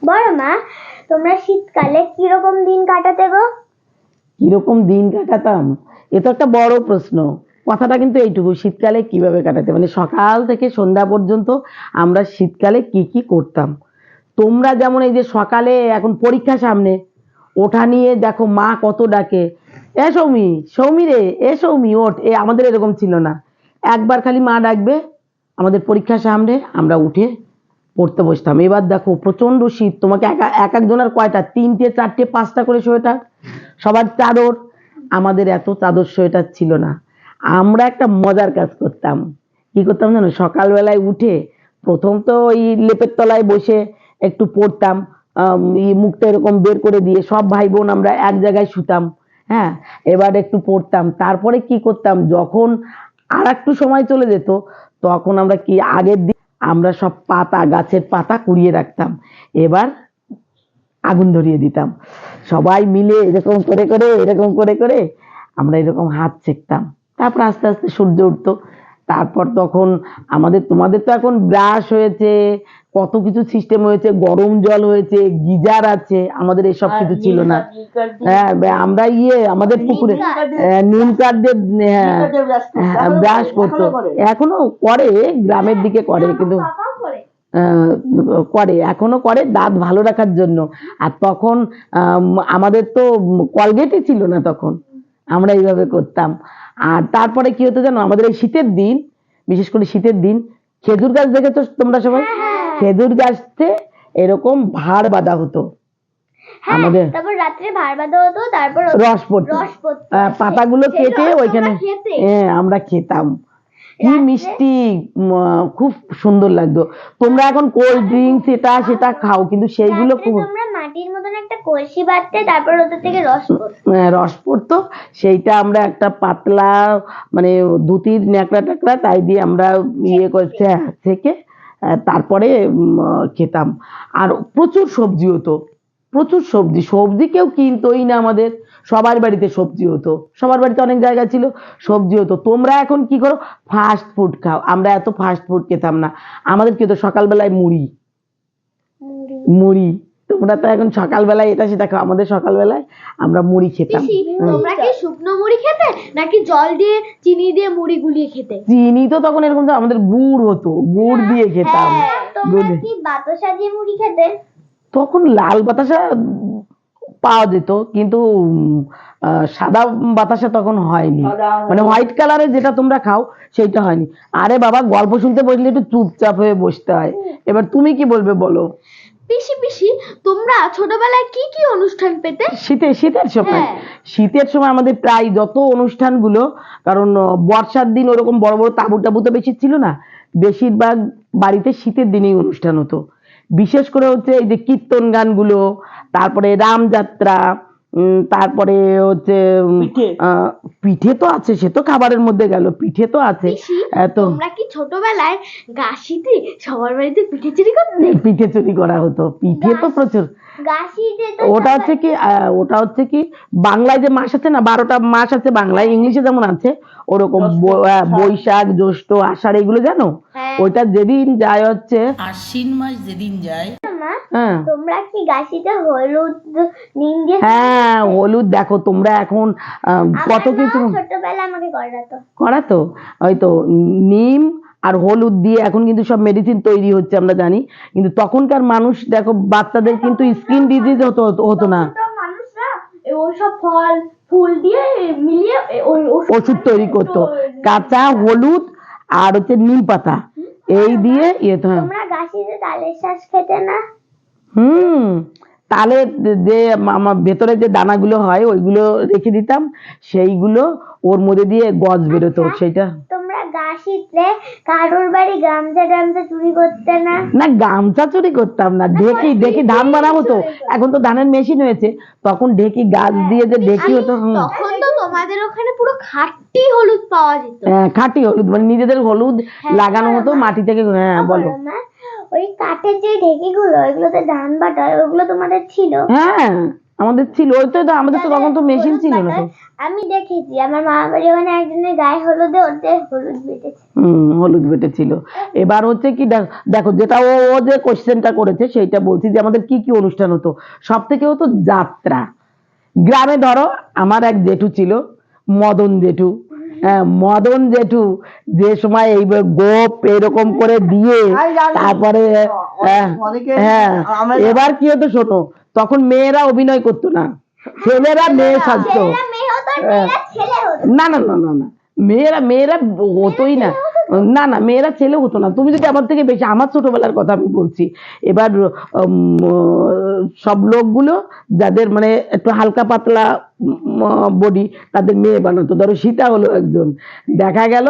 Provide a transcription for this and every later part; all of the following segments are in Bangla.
বড় মা, তোমরা শীতকালে কিরকম দিন কাটাতে গো? কিরকম দিন কাটাতাম, এ তো একটা বড় প্রশ্ন। কথাটা কিন্তু এইটুকু, শীতকালে কিভাবে কাটাতে, মানে সকাল থেকে সন্ধ্যা পর্যন্ত আমরা শীতকালে কি কি করতাম। তোমরা যেমন এই যে সকালে এখন পরীক্ষা সামনে, ওঠা নিয়ে দেখো মা কত ডাকে, এ সৌমি, সৌমি রে, এ সৌমি ওঠ। আমাদের এরকম ছিল না, একবার খালি মা ডাকবে, আমাদের পরীক্ষা সামনে, আমরা উঠে পড়তে বসতাম। এবার দেখো প্রচন্ড শীত, তোমাকে এক একজনের কয়টা, 3টে 4টে 5টা করে সোয়েটার, সবার চাদর। আমাদের এত চাদর সোয়েটার ছিল না। আমরা একটা মজার কাজ করতাম। কি করতাম জানো, সকালবেলায় উঠে প্রথম তো ওই লেপের তলায় বসে একটু পড়তাম, মুখটা এরকম বের করে দিয়ে সব ভাই বোন আমরা এক জায়গায় শুতাম। হ্যাঁ, এবার একটু পড়তাম, তারপরে কি করতাম, যখন আর একটু সময় চলে যেত, তখন আমরা কি আগের দিন আমরা সব পাতা, গাছের পাতা কুড়িয়ে রাখতাম, এবার আগুন ধরিয়ে দিতাম। সবাই মিলে এরকম করে করে এরকম করে করে আমরা এরকম হাত সেঁকতাম। তারপর আস্তে আস্তে সূর্য উঠতো। তারপর তখন তোমাদের তো এখন ব্রাশ হয়েছে, কত কিছু সিস্টেম হয়েছে, গরম জল হয়েছে, গিজার আছে, আমাদের এসব কিছু ছিল না। হ্যাঁ, আমরা আমাদের পুকুরে নিম কাঠ দিয়ে ব্রাশ করতো। এখনো করে, গ্রামের দিকে করে, কিন্তু করে, এখনো করে, দাঁত ভালো রাখার জন্য। আর তখন আমাদের তো কলগেটই ছিল না তখন, আমরা এইভাবে করতাম। আর তারপরে কি হতো জানো, আমাদের এই শীতের দিন, বিশেষ করে শীতের দিন, খেজুর গাছ দেখেছো তোমরা সবাই? খেজুর গাছতে এরকম ভাঁড় বাঁধা হতো আমাদের, তারপর রাত্রে ভাঁড় বাঁধা হতো, তারপর রস পড়তো, পাতাগুলো কেটে ওইখানে আমরা খেতাম। কি মিষ্টি, খুব সুন্দর লাগতো। তোমরা এখন কোল্ড ড্রিঙ্কস এটা সেটা খাও, কিন্তু সেইগুলো তোমরা মাটির মতন একটা কলসি বাঁধতে, তারপর ওদের থেকে রস পড়তো, সেইটা আমরা একটা পাতলা মানে ধুতির ন্যাকড়া টাকড়া তাই দিয়ে আমরা ইয়ে করছে থেকে তারপরে খেতাম। আর প্রচুর সবজি হতো, প্রচুর সবজি, সবজি কেউ কিনতোই না আমাদের, সবার বাড়িতে সবজি হতো, সবার বাড়িতে অনেক জায়গা ছিল, সবজি হতো। তোমরা এখন কি করো, ফাস্ট ফুড খাও, আমরা এত ফাস্ট ফুড খেতাম না। আমাদের কি হতো, সকালবেলায় মুড়ি মুড়ি, তোমরা তো এখন সকালবেলায় এটা সেটা খাও, আমাদের সকালবেলায় আমরা মুড়ি খেতাম। তোমরা কি শুকনো মুড়ি খেতে নাকি জল দিয়ে চিনি দিয়ে মুড়ি গুলিয়ে খেতে? চিনি তো তখন এরকম, তো আমাদের গুড় হতো, গুড় দিয়ে খেতাম। তোমরা কি বাতাসা দিয়ে মুড়ি খেতে? তখন লাল বাতাসা পাওয়া যেত, কিন্তু সাদা বাতাসা তখন হয়নি, মানে হোয়াইট কালারের যেটা তোমরা খাও সেইটা হয়নি। আরে বাবা, গল্প শুনতে বসলে একটু চুপচাপ হয়ে বসতে হয়। এবার তুমি কি বলবে বলো। পিসি পিসি, তোমরা ছোটবেলায় কি কি অনুষ্ঠান পেতে? শীতের সময়, শীতের সময় আমাদের প্রায় যত অনুষ্ঠানগুলো, কারণ বর্ষার দিন ওরকম বড় বড় তাঁবু টাবু তো বেশি ছিল না, বেশিরভাগ বাড়িতে শীতের দিনেই অনুষ্ঠান হতো। বিশেষ করে হচ্ছে এই যে কীর্তন গানগুলো, তারপরে রামযাত্রা, তারপরে হচ্ছে পিঠে তো আছে, সে তো খাবারের মধ্যে গেল, পিঠে তো আছে। তোমরা কি ছোটবেলায় গাছিতে সবার বাড়িতে পিঠে চুরি করতে? পিঠে চুরি করা হতো, পিঠে তো প্রচুর। ওটা হচ্ছে কি বাংলায় যে মাস আছে না, 12টা মাস আছে বাংলায়, ইংলিশে যেমন আছে ওরকম, বৈশাখ জ্যৈষ্ঠ আষাঢ়, এগুলো জানো? ওইটা যেদিন যায় হচ্ছে আশ্বিন মাস, যেদিন যায়। তোমরা কি গাছিতে হলুদ নিম দিয়ে? হ্যাঁ, হলুদ, দেখো তোমরা এখন কত কিছু ছোটবেলা আমাকে করাতো, হয়তো নিম আর হলুদ দিয়ে এখন কিন্তু সব মেডিসিন তৈরি হচ্ছে আমরা জানি, কিন্তু তখনকার মানুষ দেখো, বাচ্চাদের কিন্তু স্কিন ডিজিজ হতো না, ওইসব ফল ফুল দিয়ে মিলিয়ে ওষুধ তৈরি করতো, কাঁচা হলুদ আর হচ্ছে নিম পাতা এই দিয়ে তোমরা গাছিতে তালের শাঁস খেতে না? তালের যে ভেতরে যে দানাগুলো হয় ওইগুলো রেখে দিতাম, সেইগুলো ওর মধ্যে দিয়ে গজ বেরোতো, সেইটা। তোমরা গাছিতে কারোর বাড়ি গামছা টামছা চুরি করতে না? না, গামছা চুরি করতাম না, ঢেকি ধান বানাবো তো, এখন তো ধানের মেশিন হয়েছে, তখন ঢেকি গাছ দিয়ে যে ঢেকি হতো। তখন তো তোমাদের ওখানে পুরো খাঁটি হলুদ পাওয়া যেত। হ্যাঁ, খাঁটি হলুদ, মানে নিজেদের হলুদ লাগানো হতো মাটি থেকে। হ্যাঁ বলো। ওই কাঠের যে ঢেকিগুলো, ওইগুলোতে ধান বাটা, ওগুলো তোমাদের ছিল? হ্যাঁ, আমাদের ছিল, ওই তো আমাদের তো তখন তো মেশিন ছিল না তো। আমি দেখেছি আমার মামা বাড়ি ওখানে একজনের গায়ে হলুদে ওতে হলুদ বেটেছে। হলুদ বেটে ছিল। এবার হচ্ছে কি দেখো যেটা ও ও যে কোশ্চেনটা করেছে সেইটা বলছি যে আমাদের কি কি অনুষ্ঠান হতো। সব থেকে হতো যাত্রা। গ্রামে ধরো আমার এক জেঠু ছিল, মদন জেঠু। হ্যাঁ, মদন জেঠু যে সময় এই গোপ এরকম করে দিয়ে তারপরে হ্যাঁ, এবার কি হতো শোনো, তখন মেয়েরা অভিনয় করতো না, ছেলেরা মেয়ে সাজতো। না না না না না, মেয়েরা মেয়েরা হতোই না। না না, মেয়েরা ছেলে হতো না। তুমি যদি আমার থেকে বেশি, আমার ছোটবেলার কথা আমি বলছি। এবার সব লোকগুলো যাদের মানে একটু হালকা পাতলা বডি তাদের মেয়ে বানাতো। ধরো সীতা হলো একজন, দেখা গেল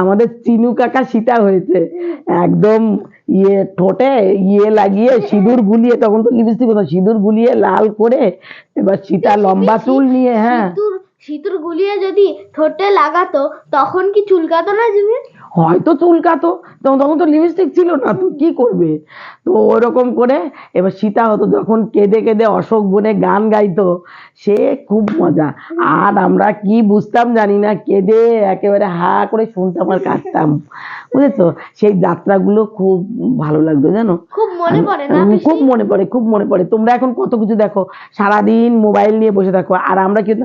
আমাদের চিনু কাকা সীতা হয়েছে, একদম ঠোঁটে লাগিয়ে সিঁদুর গুলিয়ে, তখন তো লিপস্টিক হতো, সিঁদুর গুলিয়ে লাল করে এবার সীতা লম্বা চুল নিয়ে। হ্যাঁ, সিঁদুর গুলিয়ে যদি ঠোঁটে লাগাতো তখন কি চুলকাতো না জিমি? হয়তো চুলকাতো, তখন তো লিপস্টিক ছিল না, তো কি করবে। তো ওরকম করে এবার সীতা হতো, যখন কেঁদে কেঁদে অশোক বনে গান গাইতো, সে খুব মজা। আর আমরা কি বুঝতাম জানি না, কেঁদে একেবারে হা করে শুনতাম আর কাঁদতাম, বুঝেছো। সেই যাত্রাগুলো খুব ভালো লাগতো জানো। খুব মনে পড়ে না? খুব মনে পড়ে, খুব মনে পড়ে। তোমরা এখন কত কিছু দেখো, সারাদিন মোবাইল নিয়ে বসে থাকো, আর আমরা কিন্তু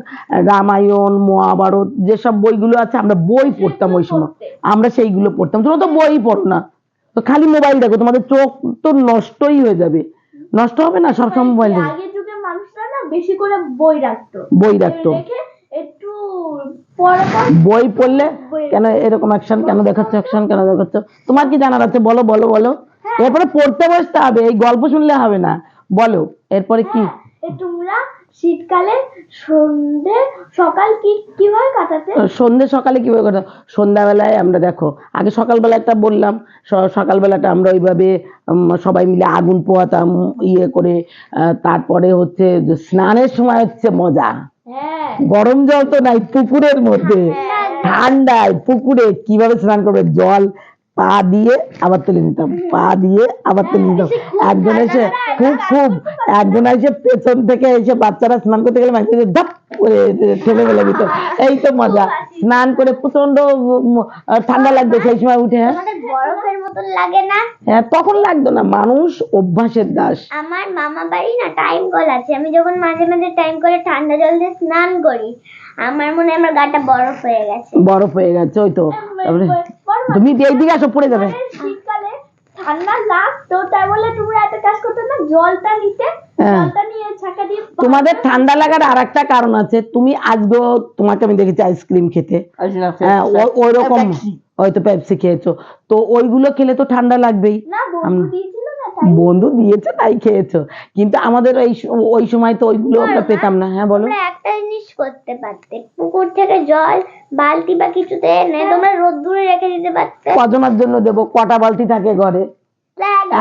রামায়ণ মহাভারত যেসব বইগুলো আছে আমরা বই পড়তাম ওই সময়, আমরা সেইগুলো পড়তাম। তোমরা তো বই পড়ো না, তো খালি মোবাইল দেখো, তোমাদের চোখ তো নষ্টই হয়ে যাবে। নষ্ট হবে না সবসময় মোবাইল দেখে? আগের যুগের মানুষরা না বেশি করে বই রাখতো, বই রাখতো। একটু পড়া বই পড়লে কেন এরকম অ্যাকশন কেন দেখাচ্ছ, অ্যাকশন কেন দেখাচ্ছ? তোমার কি জানার আছে বলো বলো বলো। এরপরে পড়তে বসতে হবে, এই গল্প শুনলে হবে না, বলো এরপরে কি। তোমরা শীতকালে সন্ধে সকাল কিভাবে কাটাতে? সন্ধে সকালে কিভাবে কাটাতে? সন্ধ্যাবেলায় আমরা দেখো, আগে সকালবেলাটা বললাম, সকালবেলাটা আমরা ওইভাবে সবাই মিলে আগুন পোহাতাম ইয়ে করে। তারপরে হচ্ছে যে স্নানের সময় হচ্ছে মজা, গরম জল তো নাই, পুকুরের মধ্যে ঠান্ডায় পুকুরে কিভাবে স্নান করবে, জল পা দিয়ে আবার তুলে নিতাম, পা দিয়ে আবার তুলে নিতাম। একজন এসে একজন এসে পেছন থেকে এসে বাচ্চারা স্নান করতে গেলে একজন ধাপ করে ঠেলে ফেলে দিত। এই তো মজা। স্নান করে প্রচন্ড ঠান্ডা লাগবে সেই সময় উঠে। বরফের মতন লাগে না? হ্যাঁ, তখন লাগতো না, মানুষ অভ্যাসের দাস। আমার মামা বাড়ি না টাইম কল আছে, আমি যখন মাঝে মাঝে টাইম করে ঠান্ডা জল দিয়ে স্নান করি, আমার মনে হয় আমার গাটা বরফ হয়ে গেছে। বরফ হয়ে গেছে, ওই তো। তুমি এইদিকে আসো, পড়ে যাবে। শীতকালে ঠান্ডা লাগতো, তাই বলে তোমরা এত কাজ করতে না, জলটা নিতে, জলটা নিয়ে ছাকা দিয়ে। তোমাদের ঠান্ডা লাগার আর একটা কারণ আছে, তুমি আজকেও তোমাকে আমি দেখেছি আইসক্রিম খেতে, হ্যাঁ ওই রকম হয়তো পেপসি খেয়েছো, তো ওইগুলো খেলে তো ঠান্ডা লাগবেই। বন্ধু দিয়েছে তাই খেয়েছো, কিন্তু আমাদের ওই সময় তো ওইগুলো আমরা পেতাম না। হ্যাঁ বলো। একটা জিনিস করতে পারতে, পুকুর থেকে জল বালতি বা কিছুতে এনে তোমরা রোদ্দুরে রেখে দিতে পারতে। কজনের জন্য দেবো? কটা বালতি থাকে ঘরে?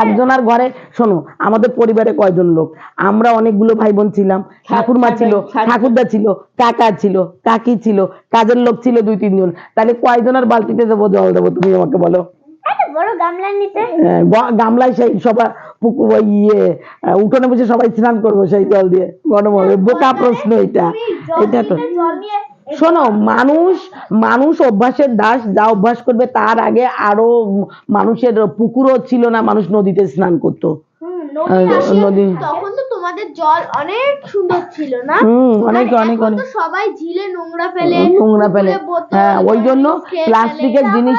একজনের ঘরে। শোনো, আমাদের পরিবারে কয়জন লোক, আমরা অনেকগুলো ভাই বোন ছিলাম, ঠাকুরমা ছিল, ঠাকুরদা ছিল, কাকা ছিল, কাকি ছিল, কাজের লোক ছিল 2-3 জন, তাহলে কয়জনের বালতিতে দেবো জল দেবো তুমি আমাকে বলো। বড় গামলা নিতে, গামলায় সেই সবাই উঠোনে বসে সবাই স্নান করবো সেই জল দিয়ে, গরম হবে। বোকা প্রশ্ন এটা, এটা তো। শোনো, মানুষ অভ্যাসের দাস, যা অভ্যাস করবে। তার আগে আরো মানুষের পুকুরও ছিল না, মানুষ নদীতে স্নান করতো। নদী তখন তো তোমাদের জল অনেক সুন্দর ছিল না? অনেক অনেক অনেক। সবাই ঝিলে নোংরা ফেলে। হ্যাঁ, ওই জন্য প্লাস্টিকের জিনিস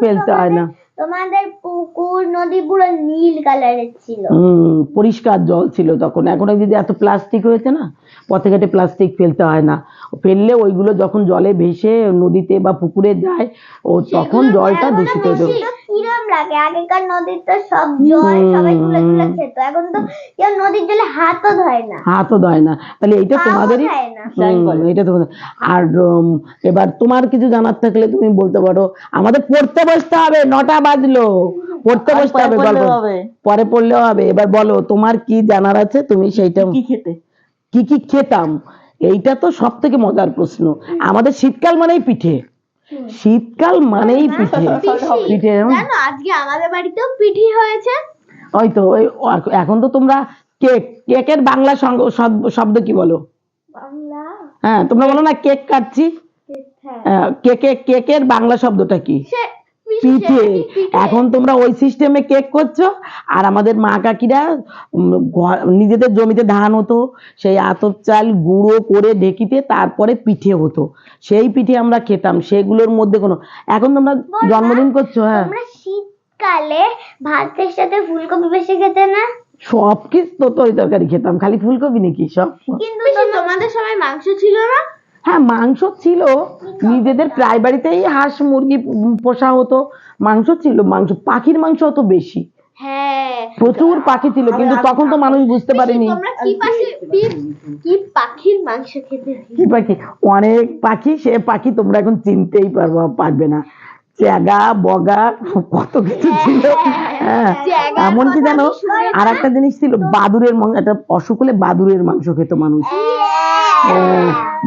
ফেলতে হয় না। তোমাদের পুকুর নদী পুরো নীল কালারের ছিল, পরিষ্কার জল ছিল তখন। এখন যদি এত প্লাস্টিক হয়েছে না, পথে ঘাটে প্লাস্টিক ফেলতে হয় না, ফেললে ওইগুলো যখন জলে ভেসে নদীতে বা পুকুরে যায়, ও তখন জলটা দূষিত হয়ে যাবে। কিরম লাগে, আগেকার নদীর তো সব জল সবাই তুলে তুলে খেত, এখন তো কেউ নদীর জলে হাতও ধয় না। তাহলে এইটা তোমাদেরই, এটা তোমাদের। আর এবার তোমার কিছু জানার থাকলে তুমি বলতে পারো। আমাদের পড়তে বসতে হবে, 9টা বাজলো, পড়তে বসতে হবে, গল্প পরে পড়লেও হবে। এবার বলো তোমার কি জানার আছে, তুমি সেইটা। কি কি খেতাম, এইটা তো সব থেকে মজার প্রশ্ন। আমাদের শীতকাল মানেই পিঠে, শীতকাল মানেই পিঠে। জানো আজকে আমাদের বাড়িতেও পিঠে হয়েছে। হয়তো এখন তো তোমরা কেক, কেকের বাংলা শব্দ কি বলো? বাংলা হ্যাঁ, তোমরা বলো না কেক কাটছি। কেকের বাংলা শব্দটা কি? পিঠে। এখন তোমরা ওই সিস্টেমে কেক করছো, আর আমাদের মা কাকিরা নিজেদের জমিতে ধান হতো, সেই আতপ চাল গুঁড়ো করে ঢেকিতে তারপরে পিঠে হতো, সেই পিঠে আমরা খেতাম, সেগুলোর মধ্যে কোনো, এখন তোমরা জন্মদিন করছো। হ্যাঁ, তোমরা শীতকালে ভাতের সাথে ফুলকপি বেশি খেতে না? সব কিছু তো তরকারি খেতাম, খালি ফুলকপি নাকি সব। কিন্তু তোমাদের সময় মাংস ছিল না? হ্যাঁ, মাংস ছিল, নিজেদের প্রায় বাড়িতেই হাঁস মুরগি পোষা হতো, মাংস ছিল, পাখির মাংস অত বেশি। হ্যাঁ, প্রচুর পাখি ছিল, কিন্তু তখন তো মানুষ বুঝতে পারেনি। তোমরা কি পাখির মাংস খেতে? কি পাখি? অনেক পাখি, সে পাখি তোমরা এখন চিনতেই পারবে না, চ্যাগা বগা কত কিছু ছিল। হ্যাঁ, এমনকি জানো আর একটা জিনিস ছিল, বাদুরের মাংস, একটা অসুখ হলে বাদুরের মাংস খেত মানুষ।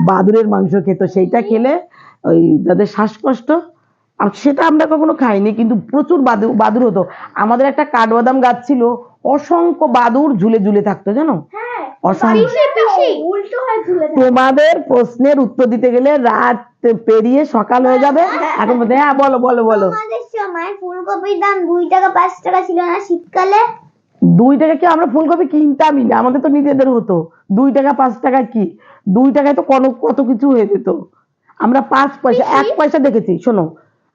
বাদুরের মাংস খেত, সেইটা খেলে ওই যাদের শ্বাসকষ্ট, আর সেটা আমরা কখনো খাইনি, কিন্তু প্রচুর বাদুর হতো। আমাদের একটা কাঠবাদাম গাছ ছিল, অসংখ্য বাদুর ঝুলে ঝুলে থাকতো, জানো? তোমাদের প্রশ্নের উত্তর দিতে গেলে রাত পেরিয়ে সকাল হয়ে যাবে। এখন বলতে, হ্যাঁ বলো বলো বলো। আমাদের সময় ফুলকপির দাম 2 টাকা 5 টাকা ছিল না শীতকালে? 2 টাকা কি? আমরা ফুলকপি কিনতামই না, আমাদের তো নিজেদের হতো। 2 টাকা 5 টাকা কি? 2 টাকায় তো কত কিছু হয়ে যেত। আমরা 5 পয়সা 1 পয়সা দেখেছি, শোনো,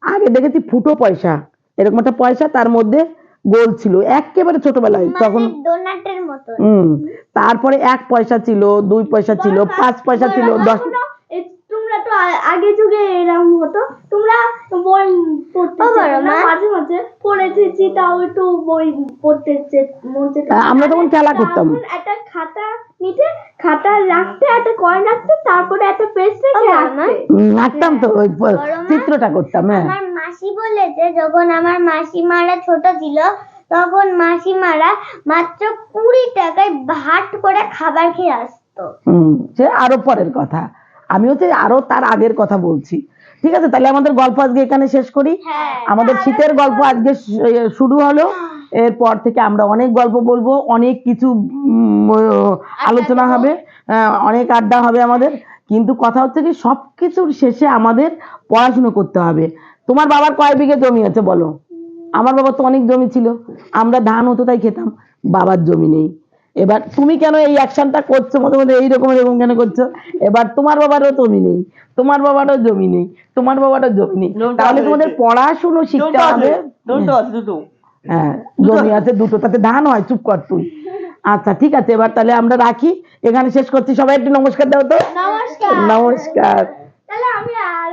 আগে দেখেছি ফুটো পয়সা, এরকম একটা পয়সা, তার মধ্যে গোল ছিল, একেবারে ছোটবেলায় তখন ডোনাটের মতো। তারপরে 1 পয়সা ছিল, 2 পয়সা ছিল, 5 পয়সা ছিল, 10। তোমরা তো আগে যুগে এরকম হতো, তোমরা বই পড়তে মাঝে মাঝে পড়েছি, তাও একটু বই পড়তে আমরা তখন খেলা করতাম। একটা খাতা নিতে, খাতা রাখতে, একটা কয়েন রাখতে, তারপরে একটা পেজ রেখে আঁকতাম, তো ওই চিত্রটা করতাম। হ্যাঁ, আমার মাসি বলেছে যখন আমার মাসিমারা ছোট ছিল, তখন মাসিমারা মাত্র 20 টাকায় ভাত করে খাবার খেয়ে আসতো। সে আরো পরের কথা, আমি হচ্ছে আরো তার আগের কথা বলছি। ঠিক আছে, তাহলে আমাদের গল্প আজকে এখানে শেষ করি। আমাদের শীতের গল্প আজকে শুরু হলো, এরপর থেকে আমরা অনেক গল্প বলবো, অনেক কিছু আলোচনা হবে, অনেক আড্ডা হবে আমাদের। কিন্তু কথা হচ্ছে কি, সবকিছুর শেষে আমাদের পড়াশুনো করতে হবে। তোমার বাবার কয় বিঘে জমি আছে বলো? আমার বাবার তো অনেক জমি ছিল, আমরা ধান হতো তাই খেতাম, বাবার জমি নেই। এবার তুমি কেন এই অ্যাকশনটা করছো, মধ্যে মধ্যে এইরকম এরকম কেন করছো? এবার তোমার বাবারও জমি নেই, তোমার বাবারও জমি নেই, তোমার বাবারও জমি নেই, তাহলে তোমাদের পড়াশুনো শিখতে হবে। হ্যাঁ, জমি আছে দুটো, তাতে ধান হয়? চুপ কর তুই। আচ্ছা ঠিক আছে, এবার তাহলে আমরা রাখি, এখানে শেষ করছি। সবাই একটু নমস্কার দাও তো। নমস্কার। নমস্কার। তাহলে আমি আর